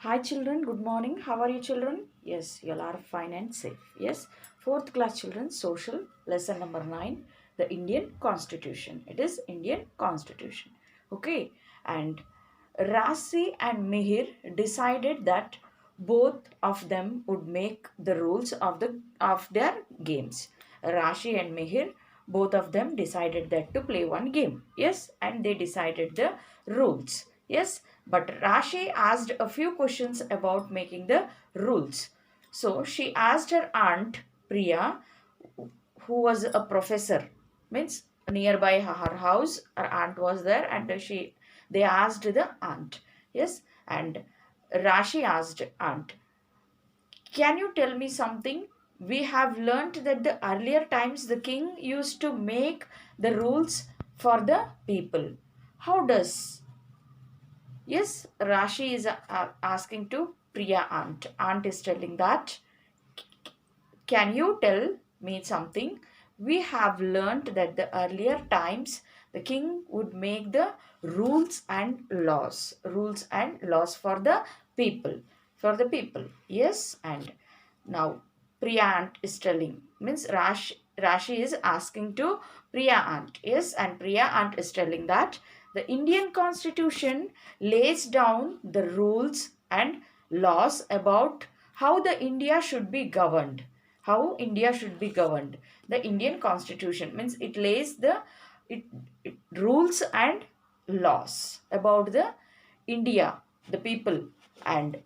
Hi children, good morning. How are you children? Yes, you all are fine and safe. Yes, fourth class children, social, lesson number 9, the Indian Constitution. It is Indian Constitution. Okay, and Rasi and Mihir decided that both of them would make the rules of their games. Rashi and Mihir, both of them decided that to play one game. Yes, and they decided the rules. Yes, but Rashi asked a few questions about making the rules. So she asked her aunt Priya, who was a professor, means nearby her house, her aunt was there, and they asked the aunt. Yes, and Rashi asked aunt, can you tell me something? We have learnt that the earlier times the king used to make the rules for the people. How does? Yes, Rashi is asking to Priya aunt. Aunt is telling that, can you tell me something? We have learnt that the earlier times the king would make the rules and laws for the people, Yes, and now Priya aunt is telling, means Rashi is asking to Priya aunt. Yes, and Priya aunt is telling that the Indian constitution lays down the rules and laws about how the India should be governed. How India should be governed. The Indian constitution means it lays the it, it rules and laws about the India, the people, and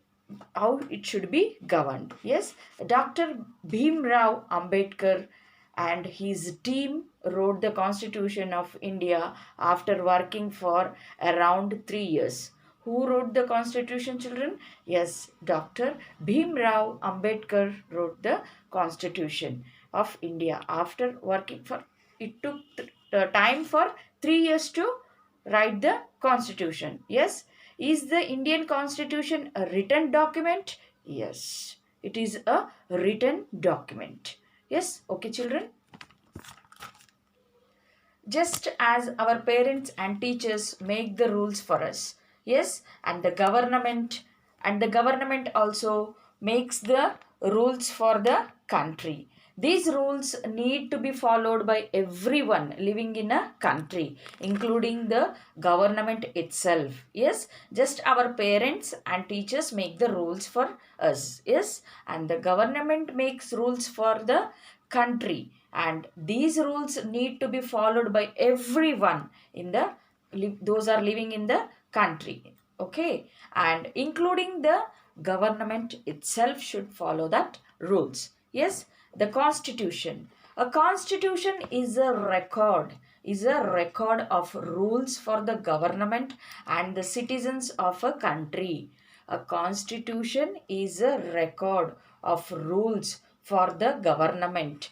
how it should be governed. Yes, Dr. Bhimrao Ambedkar and his team wrote the Constitution of India after working for around 3 years. Who wrote the Constitution, children? Yes, Dr. Bhimrao Ambedkar wrote the Constitution of India after working for, it took time for 3 years to write the Constitution. Yes, is the Indian Constitution a written document? Yes, it is a written document. Yes, okay, children. Just as our parents and teachers make the rules for us, yes, and the government also makes the rules for the country. These rules need to be followed by everyone living in a country, including the government itself. Yes, just our parents and teachers make the rules for us. Yes, and the government makes rules for the country, and these rules need to be followed by everyone in the those are living in the country. Okay, and including the government itself should follow that rules. Yes, the constitution, a constitution is a record of rules for the government and the citizens of a country. A constitution is a record of rules for the government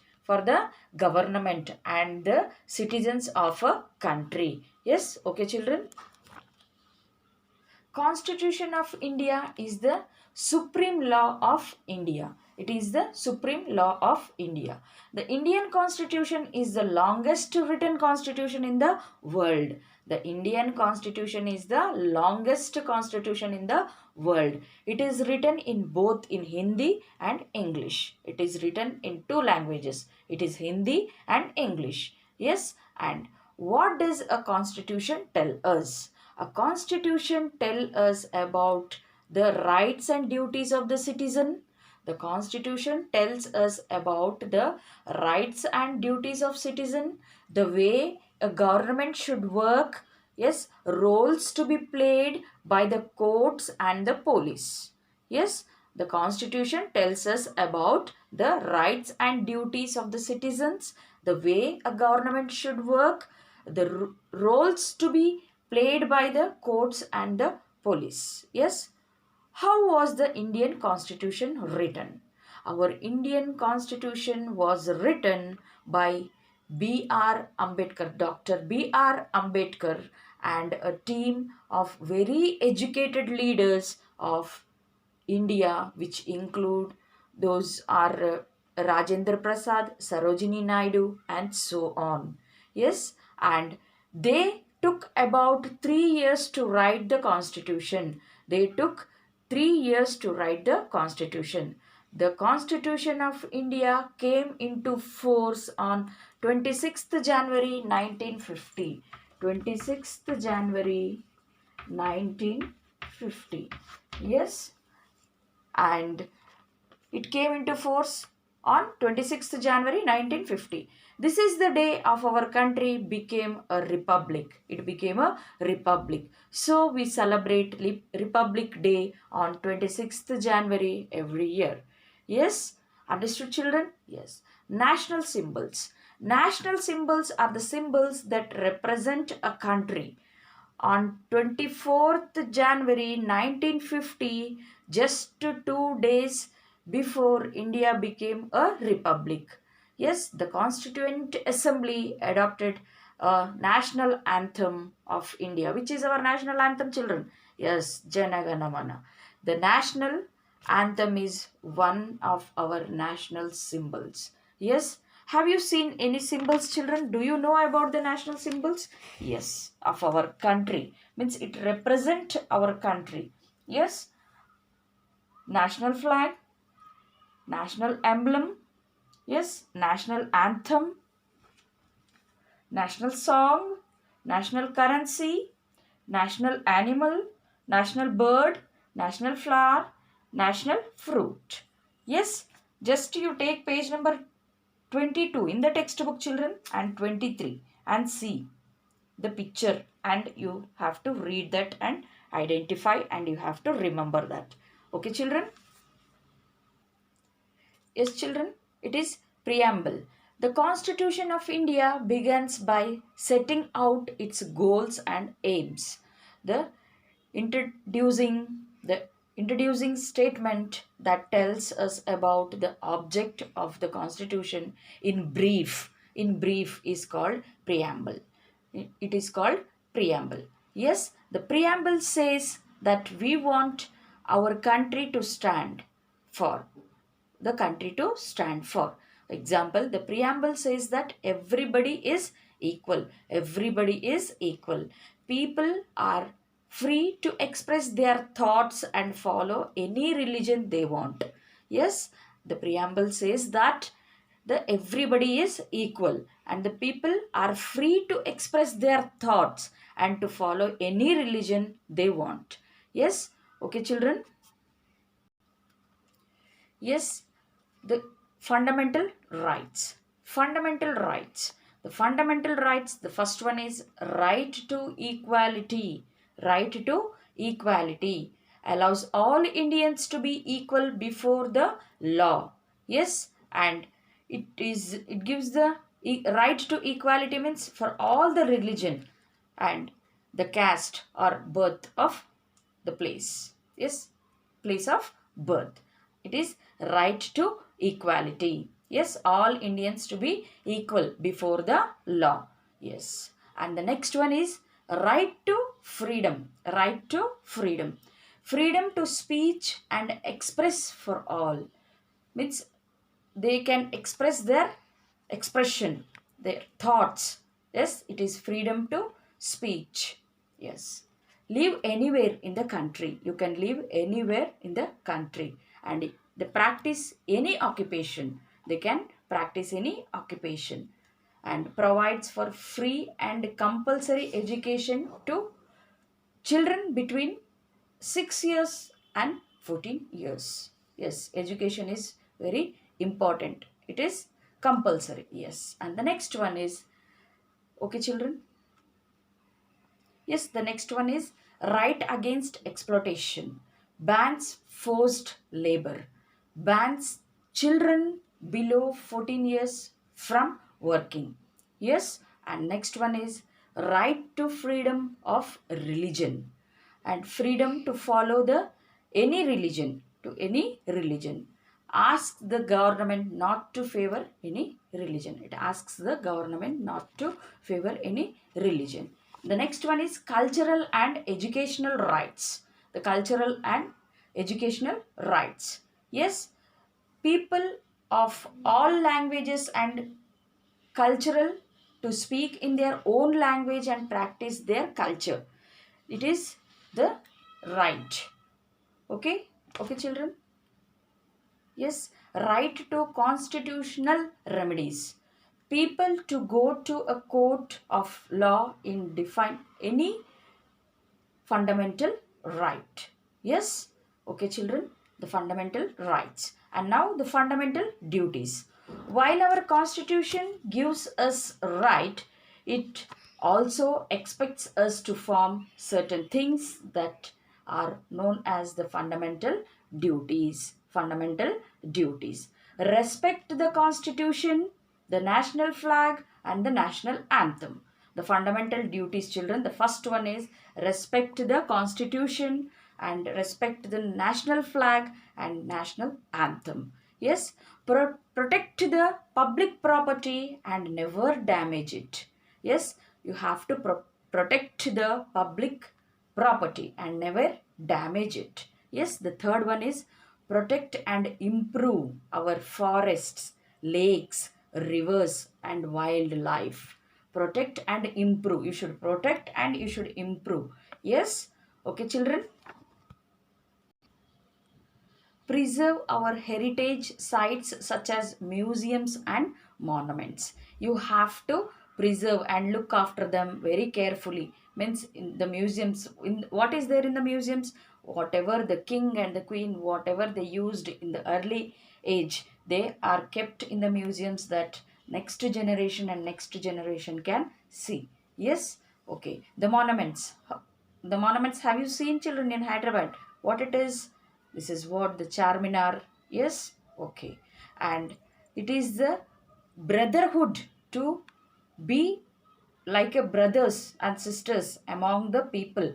and the citizens of a country. Yes, okay, children. Constitution of India is the supreme law of India. It is the supreme law of India. The Indian Constitution is the longest written constitution in the world. The Indian Constitution is the longest constitution in the world. It is written in both in Hindi and English. It is written in two languages. It is Hindi and English. Yes, and what does a constitution tell us? A constitution tells us about the rights and duties of the citizen. The constitution tells us about the rights and duties of citizen, the way a government should work, yes, roles to be played by the courts and the police. Yes, the constitution tells us about the rights and duties of the citizens, the way a government should work, the roles to be played by the courts and the police. Yes. How was the Indian Constitution written? Our Indian Constitution was written by B.R. Ambedkar, Dr. B.R. Ambedkar, and a team of very educated leaders of India, which include those are Rajendra Prasad, Sarojini Naidu, and so on. Yes, and they took about 3 years to write the constitution. They took 3 years to write the constitution. The Constitution of India came into force on 26th January 1950. 26th January 1950. Yes, and it came into force on 26th January 1950. This is the day of our country became a republic. It became a republic. So we celebrate Republic Day on 26th January every year. Yes, understood children? Yes. National symbols. National symbols are the symbols that represent a country. On 24th January 1950, just 2 days before India became a republic. Yes, the Constituent Assembly adopted a national anthem of India. Which is our national anthem, children? Yes, Jana Gana Mana. The national anthem is one of our national symbols. Yes, have you seen any symbols, children? Do you know about the national symbols? Yes, of our country. Means it represent our country. Yes, national flag, national emblem, yes, national anthem, national song, national currency, national animal, national bird, national flower, national fruit. Yes, just you take page number 22 in the textbook, children, and 23 and see the picture, and you have to read that and identify, and you have to remember that. Okay, children? Yes, children, it is preamble. The Constitution of India begins by setting out its goals and aims. The introducing the introducing statement that tells us about the object of the Constitution in brief is called preamble. It is called preamble. Yes, the preamble says that we want our country to stand for the country to stand for. Example, the preamble says that everybody is equal. Everybody is equal. People are free to express their thoughts and follow any religion they want. Yes, the preamble says that the everybody is equal and the people are free to express their thoughts and to follow any religion they want. Yes, okay, children. Yes, the fundamental rights. Fundamental rights. The fundamental rights, the first one is right to equality. Right to equality allows all Indians to be equal before the law. Yes, and it gives the right to equality means for all the religion and the caste or birth of the place. Yes, place of birth. It is right to equality. Yes, all Indians to be equal before the law. Yes. And the next one is right to freedom. Right to freedom. Freedom to speech and express for all. Means they can express their expression, their thoughts. Yes, it is freedom to speech. Yes. Live anywhere in the country. You can live anywhere in the country. And they practice any occupation. They can practice any occupation. And provides for free and compulsory education to children between 6 years and 14 years. Yes, education is very important. It is compulsory. Yes. And the next one is, okay, children. Yes, the next one is right against exploitation. Bans forced labor. Bans children below 14 years from working. Yes, and next one is right to freedom of religion and freedom to follow the any religion. Asks the government not to favor any religion. It asks the government not to favor any religion. The next one is cultural and educational rights. The cultural and educational rights. Yes, people of all languages and cultural to speak in their own language and practice their culture. It is the right. Okay, okay, children. Yes, right to constitutional remedies. People to go to a court of law in define any fundamental right. Yes, okay, children, the fundamental rights. And now the fundamental duties. While our constitution gives us right, it also expects us to form certain things that are known as the fundamental duties. Fundamental duties. Respect the constitution, the national flag, and the national anthem. The fundamental duties, children. The first one is respect the constitution and respect the national flag and national anthem. Yes, protect the public property and never damage it. Yes, you have to protect the public property and never damage it. Yes, the third one is protect and improve our forests, lakes, rivers, and wildlife. Protect and improve. You should protect and you should improve. Yes, okay, children. Preserve our heritage sites such as museums and monuments. You have to preserve and look after them very carefully. Means in the museums, in what is there in the museums, whatever the king and the queen, whatever they used in the early age, they are kept in the museums that next generation and next generation can see. Yes, okay. The monuments, have you seen, children, in Hyderabad what it is? This is what the Charminar. Yes, okay. And it is the brotherhood, to be like a brothers and sisters among the people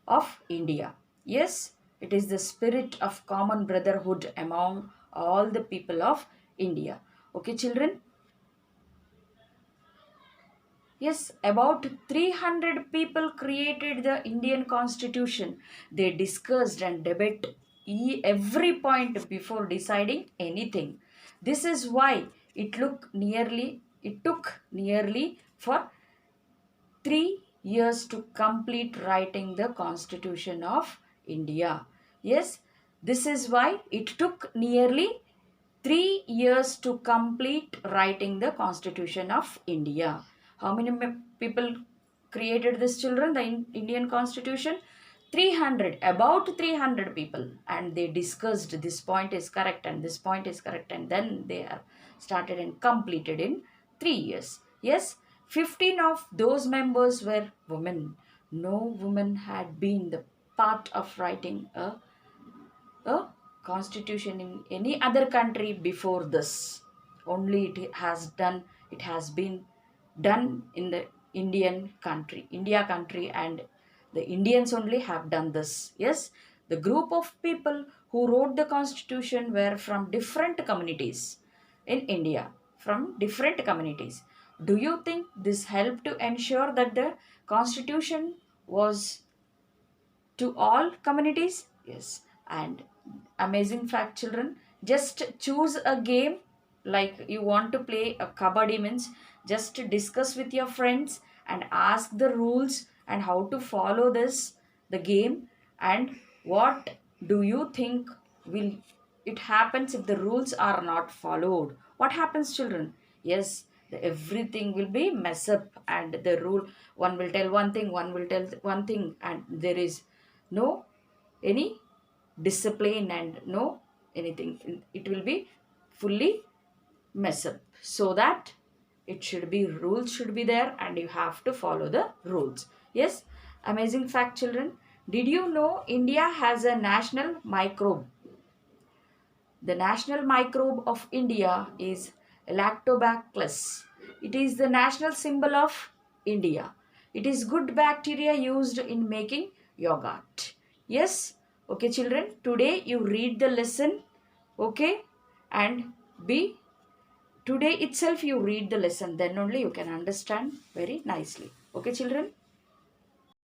of India. Yes, it is the spirit of common brotherhood among all the people of India. Okay, children. Yes, about 300 people created the Indian Constitution. They discussed and debate every point before deciding anything. This is why it took nearly for 3 years to complete writing the Constitution of India. Yes, this is why it took nearly 3 years to complete writing the Constitution of India. How many people created this, children, the Indian Constitution? 300, about 300 people, and they discussed this point is correct and this point is correct, and then they are started and completed in 3 years. Yes, 15 of those members were women. No woman had been the part of writing a constitution in any other country before this. Only it has been done in the India country, and the Indians only have done this. Yes, the group of people who wrote the constitution were from different communities in India, from different communities. Do you think this helped to ensure that the constitution was to all communities? Yes. And amazing fact, children, just choose a game, like you want to play a kabaddi, means just discuss with your friends and ask the rules and how to follow this the game, and what do you think will it happens if the rules are not followed? What happens, children? Yes, everything will be mess up, and the rule, one will tell one thing, one will tell one thing, and there is no any discipline and no anything. It will be fully mess up. So that it should be, rules should be there and you have to follow the rules. Yes, amazing fact, children. Did you know India has a national microbe? The national microbe of India is Lactobacillus. It is the national symbol of India. It is good bacteria used in making yogurt. Yes, okay, children. Today you read the lesson, okay, and be today itself you read the lesson. Then only you can understand very nicely. Okay, children.